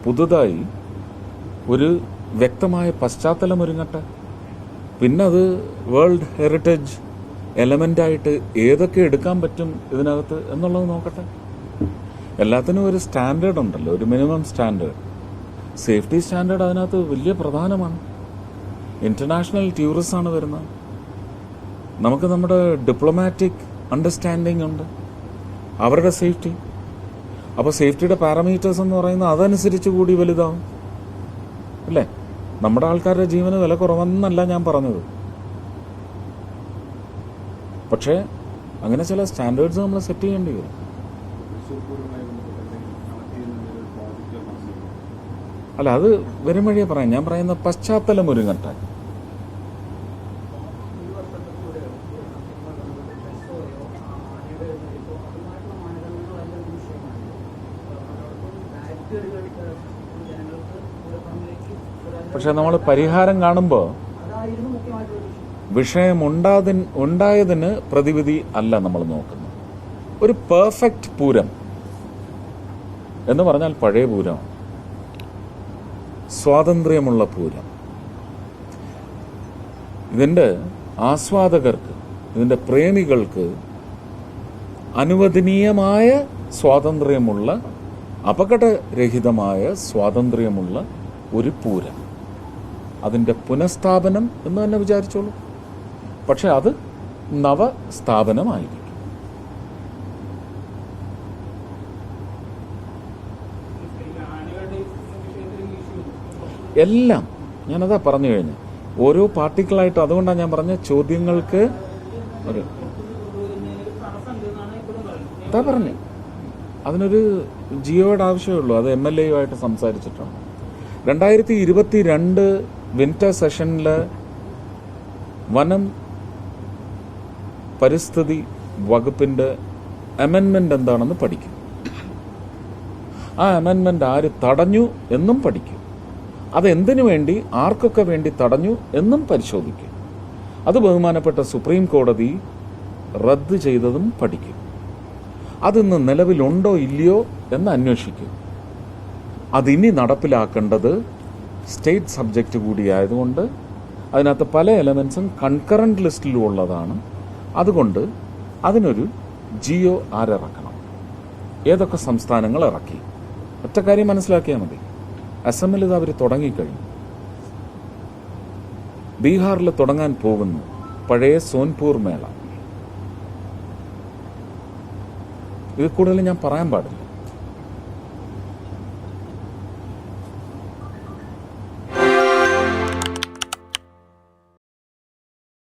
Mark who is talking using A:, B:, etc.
A: പുതുതായി ഒരു വ്യക്തമായ പശ്ചാത്തലം ഒരുങ്ങട്ടെ. പിന്നെ അത് വേൾഡ് ഹെറിറ്റേജ് എലമെൻ്റായിട്ട് ഏതൊക്കെ എടുക്കാൻ പറ്റും ഇതിനകത്ത് എന്നുള്ളത് നോക്കട്ടെ. എല്ലാത്തിനും ഒരു സ്റ്റാൻഡേർഡ് ഉണ്ടല്ലോ, ഒരു മിനിമം സ്റ്റാൻഡേർഡ്. സേഫ്റ്റി സ്റ്റാൻഡേർഡ് അതിനകത്ത് വലിയ പ്രധാനമാണ്. ഇന്റർനാഷണൽ ടൂറിസമാണ് വരുന്നത്. നമുക്ക് നമ്മുടെ ഡിപ്ലോമാറ്റിക് അണ്ടർസ്റ്റാൻഡിങ് ഉണ്ട്, അവരുടെ സേഫ്റ്റി. അപ്പോൾ സേഫ്റ്റിയുടെ പാരാമീറ്റേഴ്സ് എന്ന് പറയുന്നത് അതനുസരിച്ച് കൂടി വലുതാവും അല്ലേ. നമ്മുടെ ആൾക്കാരുടെ ജീവന് വില കുറവെന്നല്ല ഞാൻ പറഞ്ഞത്. പക്ഷേ അങ്ങനെ ചില സ്റ്റാൻഡേർഡ്സ് നമ്മൾ സെറ്റ് ചെയ്യേണ്ടി വരും. അല്ല, അത് വരും വഴിയെ പറയാം. ഞാൻ പറയുന്ന പശ്ചാത്തലം ഒരുങ്ങട്ടെ. പക്ഷെ നമ്മൾ പരിഹാരം കാണുമ്പോൾ വിഷയം ഉണ്ടായതിന് പ്രതിവിധി അല്ല നമ്മൾ നോക്കുന്നത്. ഒരു പെർഫെക്റ്റ് പൂരം എന്ന് പറഞ്ഞാൽ പഴയ പൂരമാണ്, സ്വാതന്ത്ര്യമുള്ള പൂരം. ഇതിന്റെ ആസ്വാദകർക്ക്, ഇതിന്റെ പ്രേമികൾക്ക് അനുവദനീയമായ സ്വാതന്ത്ര്യമുള്ള, അപകടരഹിതമായ സ്വാതന്ത്ര്യമുള്ള ഒരു പൂരം, അതിന്റെ പുനഃസ്ഥാപനം എന്ന് തന്നെ വിചാരിച്ചോളൂ. പക്ഷെ അത് നവസ്ഥാപനമായിരിക്കും. എല്ലാം ഞാനതാ പറഞ്ഞു കഴിഞ്ഞു, ഓരോ പാർട്ടിക്കിളായിട്ട്. അതുകൊണ്ടാണ് ഞാൻ പറഞ്ഞ ചോദ്യങ്ങൾക്ക് പറഞ്ഞു അതിനൊരു ജിയോയുടെ ആവശ്യമുള്ളൂ. അത് MLA ആയിട്ട് സംസാരിച്ചിട്ടുണ്ട്. 2022 വിന്റർ സെഷനിൽ വനം പരിസ്ഥിതി വകുപ്പിന്റെ അമെൻമെന്റ് എന്താണെന്ന് പഠിക്കും. ആ അമെൻമെന്റ് ആര് തടഞ്ഞു എന്നും പഠിക്കും. അതെന്തിനു വേണ്ടി, ആർക്കൊക്കെ വേണ്ടി തടഞ്ഞു എന്നും പരിശോധിക്കും. അത് ബഹുമാനപ്പെട്ട സുപ്രീം കോടതി റദ്ദ് ചെയ്തതും പഠിക്കും. അതിന്ന് നിലവിലുണ്ടോ ഇല്ലയോ എന്ന് അന്വേഷിക്കും. അതിനി നടപ്പിലാക്കേണ്ടത് സ്റ്റേറ്റ് സബ്ജക്റ്റ് കൂടിയായതുകൊണ്ട് അതിനകത്ത് പല എലമെന്റ്സും കൺകറന്റ് ലിസ്റ്റിലും ഉള്ളതാണ്. അതുകൊണ്ട് അതിനൊരു ജിയോ ആരിറക്കണം, ഏതൊക്കെ സംസ്ഥാനങ്ങൾ ഇറക്കി. ഒറ്റ കാര്യം മനസ്സിലാക്കിയാൽ മതി, അസമിൽ ഇത് അവർ തുടങ്ങിക്കഴിഞ്ഞു. ബീഹാറിൽ തുടങ്ങാൻ പോകുന്നു പഴയ സോൻപൂർ മേള. ഇത് കൂടുതൽ ഞാൻ പറയാൻ പാടില്ല.